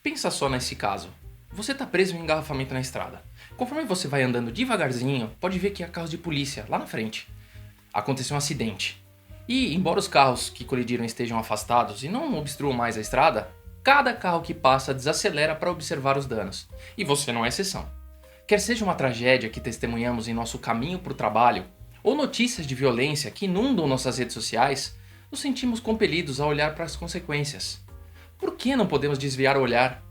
Pensa só nesse caso. Você está preso em um engarrafamento na estrada. Conforme você vai andando devagarzinho, pode ver que há carros de polícia lá na frente. Aconteceu um acidente. E, embora os carros que colidiram estejam afastados e não obstruam mais a estrada, cada carro que passa desacelera para observar os danos. E você não é exceção. Quer seja uma tragédia que testemunhamos em nosso caminho para o trabalho, ou notícias de violência que inundam nossas redes sociais, nos sentimos compelidos a olhar para as consequências. Por que não podemos desviar o olhar?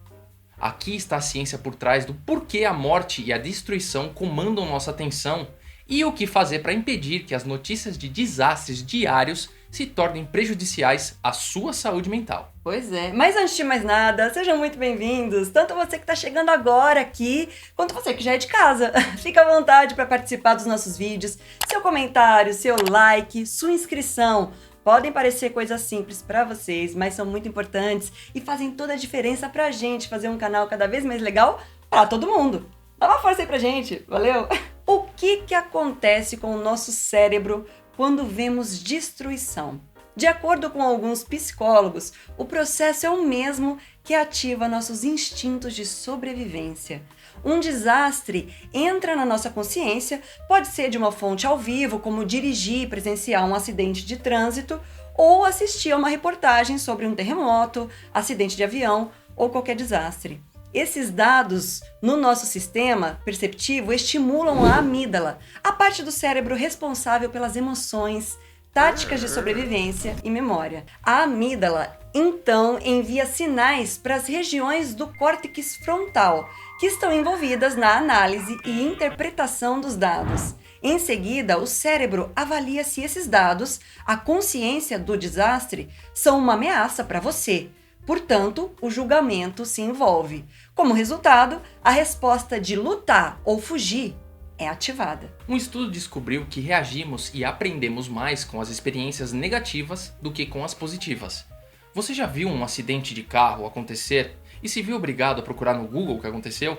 Aqui está a ciência por trás do porquê a morte e a destruição comandam nossa atenção e o que fazer para impedir que as notícias de desastres diários se tornem prejudiciais à sua saúde mental. Pois é, mas antes de mais nada, sejam muito bem-vindos, tanto você que está chegando agora aqui, quanto você que já é de casa. Fica à vontade para participar dos nossos vídeos, seu comentário, seu like, sua inscrição. Podem parecer coisas simples para vocês, mas são muito importantes e fazem toda a diferença pra gente fazer um canal cada vez mais legal para todo mundo. Dá uma força aí pra gente, valeu? O que acontece com o nosso cérebro quando vemos destruição? De acordo com alguns psicólogos, o processo é o mesmo que ativa nossos instintos de sobrevivência. Um desastre entra na nossa consciência, pode ser de uma fonte ao vivo, como dirigir e presenciar um acidente de trânsito, ou assistir a uma reportagem sobre um terremoto, acidente de avião ou qualquer desastre. Esses dados no nosso sistema perceptivo estimulam a amígdala, a parte do cérebro responsável pelas emoções, táticas de sobrevivência e memória. A amígdala, então, envia sinais para as regiões do córtex frontal, que estão envolvidas na análise e interpretação dos dados. Em seguida, o cérebro avalia se esses dados, a consciência do desastre, são uma ameaça para você. Portanto, o julgamento se envolve. Como resultado, a resposta de lutar ou fugir é ativada. Um estudo descobriu que reagimos e aprendemos mais com as experiências negativas do que com as positivas. Você já viu um acidente de carro acontecer e se viu obrigado a procurar no Google o que aconteceu?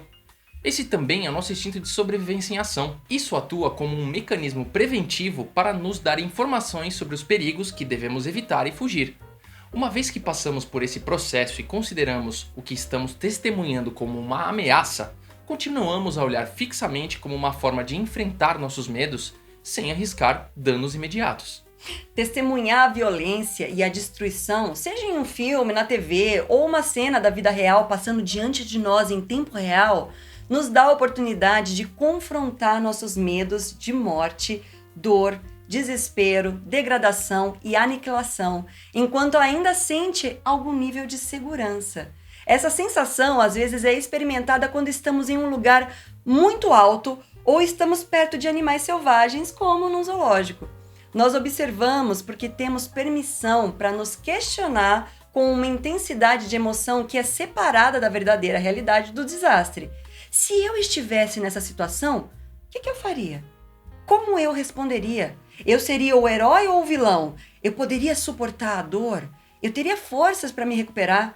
Esse também é o nosso instinto de sobrevivência em ação. Isso atua como um mecanismo preventivo para nos dar informações sobre os perigos que devemos evitar e fugir. Uma vez que passamos por esse processo e consideramos o que estamos testemunhando como uma ameaça, continuamos a olhar fixamente como uma forma de enfrentar nossos medos sem arriscar danos imediatos. Testemunhar a violência e a destruição, seja em um filme, na TV ou uma cena da vida real passando diante de nós em tempo real, nos dá a oportunidade de confrontar nossos medos de morte, dor, desespero, degradação e aniquilação, enquanto ainda sente algum nível de segurança. Essa sensação, às vezes, é experimentada quando estamos em um lugar muito alto ou estamos perto de animais selvagens, como num zoológico. Nós observamos porque temos permissão para nos questionar com uma intensidade de emoção que é separada da verdadeira realidade do desastre. Se eu estivesse nessa situação, o que eu faria? Como eu responderia? Eu seria o herói ou o vilão? Eu poderia suportar a dor? Eu teria forças para me recuperar?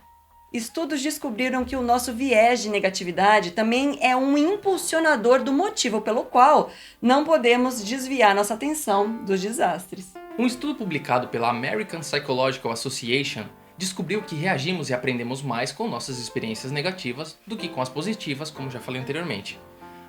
Estudos descobriram que o nosso viés de negatividade também é um impulsionador do motivo pelo qual não podemos desviar nossa atenção dos desastres. Um estudo publicado pela American Psychological Association descobriu que reagimos e aprendemos mais com nossas experiências negativas do que com as positivas, como já falei anteriormente.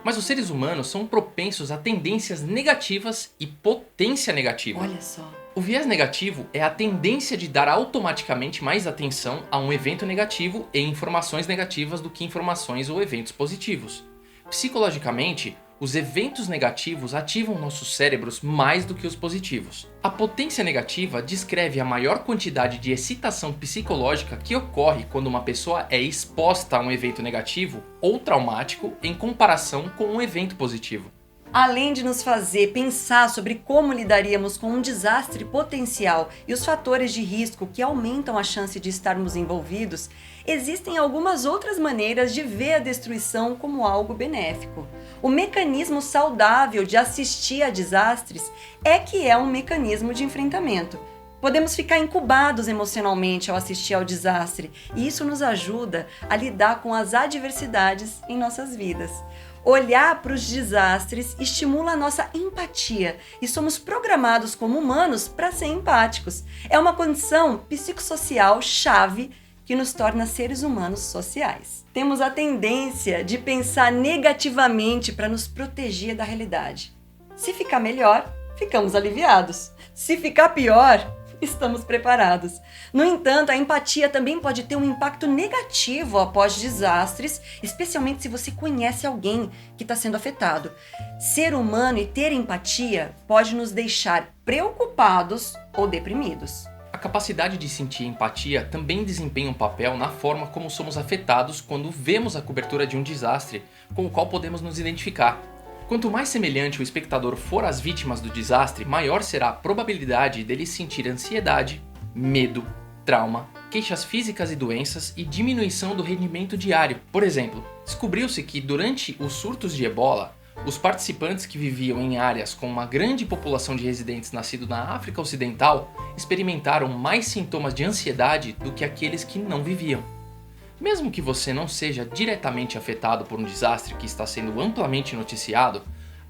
Mas os seres humanos são propensos a tendências negativas e potência negativa. Olha só. O viés negativo é a tendência de dar automaticamente mais atenção a um evento negativo e informações negativas do que informações ou eventos positivos. Psicologicamente, os eventos negativos ativam nossos cérebros mais do que os positivos. A potência negativa descreve a maior quantidade de excitação psicológica que ocorre quando uma pessoa é exposta a um evento negativo ou traumático em comparação com um evento positivo. Além de nos fazer pensar sobre como lidaríamos com um desastre potencial e os fatores de risco que aumentam a chance de estarmos envolvidos, existem algumas outras maneiras de ver a destruição como algo benéfico. O mecanismo saudável de assistir a desastres é que é um mecanismo de enfrentamento. Podemos ficar incubados emocionalmente ao assistir ao desastre, e isso nos ajuda a lidar com as adversidades em nossas vidas. Olhar para os desastres estimula a nossa empatia e somos programados como humanos para ser empáticos. É uma condição psicossocial chave que nos torna seres humanos sociais. Temos a tendência de pensar negativamente para nos proteger da realidade. Se ficar melhor, ficamos aliviados. Se ficar pior, estamos preparados. No entanto, a empatia também pode ter um impacto negativo após desastres, especialmente se você conhece alguém que está sendo afetado. Ser humano e ter empatia pode nos deixar preocupados ou deprimidos. A capacidade de sentir empatia também desempenha um papel na forma como somos afetados quando vemos a cobertura de um desastre com o qual podemos nos identificar. Quanto mais semelhante o espectador for às vítimas do desastre, maior será a probabilidade dele sentir ansiedade, medo, trauma, queixas físicas e doenças e diminuição do rendimento diário. Por exemplo, descobriu-se que durante os surtos de ebola, os participantes que viviam em áreas com uma grande população de residentes nascidos na África Ocidental experimentaram mais sintomas de ansiedade do que aqueles que não viviam. Mesmo que você não seja diretamente afetado por um desastre que está sendo amplamente noticiado,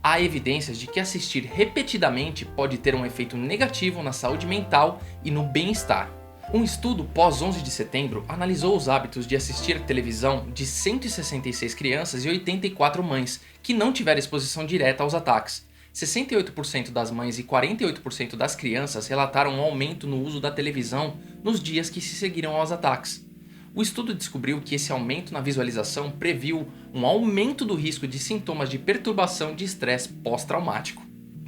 há evidências de que assistir repetidamente pode ter um efeito negativo na saúde mental e no bem-estar. Um estudo pós-11 de setembro analisou os hábitos de assistir televisão de 166 crianças e 84 mães que não tiveram exposição direta aos ataques. 68% das mães e 48% das crianças relataram um aumento no uso da televisão nos dias que se seguiram aos ataques. O estudo descobriu que esse aumento na visualização previu um aumento do risco de sintomas de perturbação de estresse pós-traumático.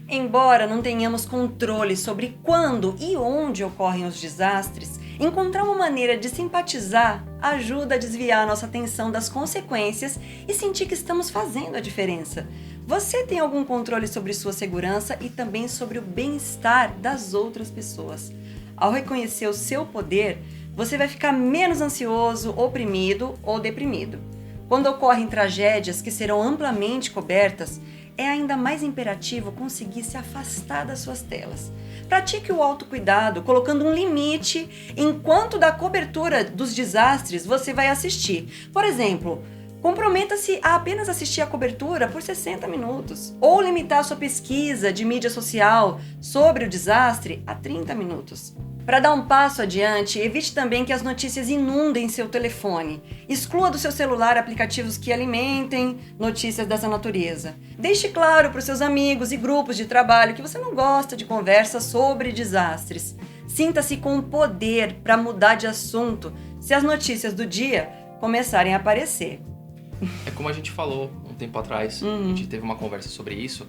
Embora não tenhamos controle sobre quando e onde ocorrem os desastres, encontrar uma maneira de simpatizar ajuda a desviar nossa atenção das consequências e sentir que estamos fazendo a diferença. Você tem algum controle sobre sua segurança e também sobre o bem-estar das outras pessoas. Ao reconhecer o seu poder, você vai ficar menos ansioso, oprimido ou deprimido. Quando ocorrem tragédias que serão amplamente cobertas, é ainda mais imperativo conseguir se afastar das suas telas. Pratique o autocuidado, colocando um limite em quanto da cobertura dos desastres você vai assistir. Por exemplo, comprometa-se a apenas assistir a cobertura por 60 minutos, ou limitar sua pesquisa de mídia social sobre o desastre a 30 minutos. Para dar um passo adiante, evite também que as notícias inundem seu telefone. Exclua do seu celular aplicativos que alimentem notícias dessa natureza. Deixe claro para os seus amigos e grupos de trabalho que você não gosta de conversas sobre desastres. Sinta-se com poder para mudar de assunto se as notícias do dia começarem a aparecer. É como a gente falou um tempo atrás, a gente teve uma conversa sobre isso,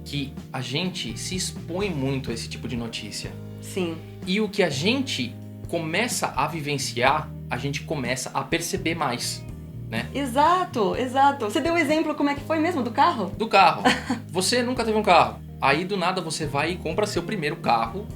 que a gente se expõe muito a esse tipo de notícia. Sim. E o que a gente começa a vivenciar, a gente começa a perceber mais, né? Exato. Você deu o exemplo, como é que foi mesmo, do carro? Do carro. Você nunca teve um carro. Aí do nada você vai e compra seu primeiro carro,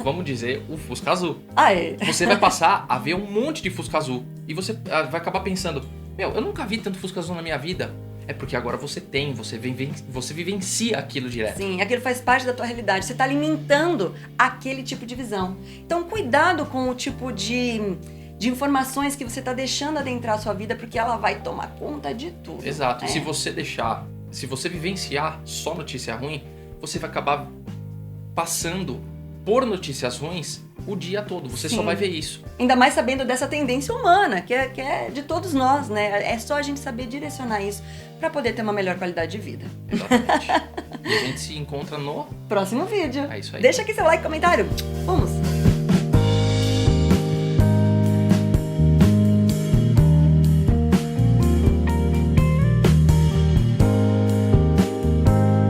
vamos dizer, o Fusca Azul. Ah, é? Você vai passar a ver um monte de Fusca Azul. E você vai acabar pensando, eu nunca vi tanto Fusca Azul na minha vida. É porque agora você tem, você vivencia aquilo direto. Sim, aquilo faz parte da tua realidade. Você está alimentando aquele tipo de visão. Então, cuidado com o tipo de informações que você está deixando adentrar a sua vida, porque ela vai tomar conta de tudo. Exato. Se você vivenciar só notícia ruim, você vai acabar passando por notícias ruins o dia todo. Você só vai ver isso. Ainda mais sabendo dessa tendência humana, que é de todos nós, né? É só a gente saber direcionar isso para poder ter uma melhor qualidade de vida. Exatamente. E a gente se encontra no próximo vídeo. É isso aí. Deixa aqui seu like e comentário. Vamos!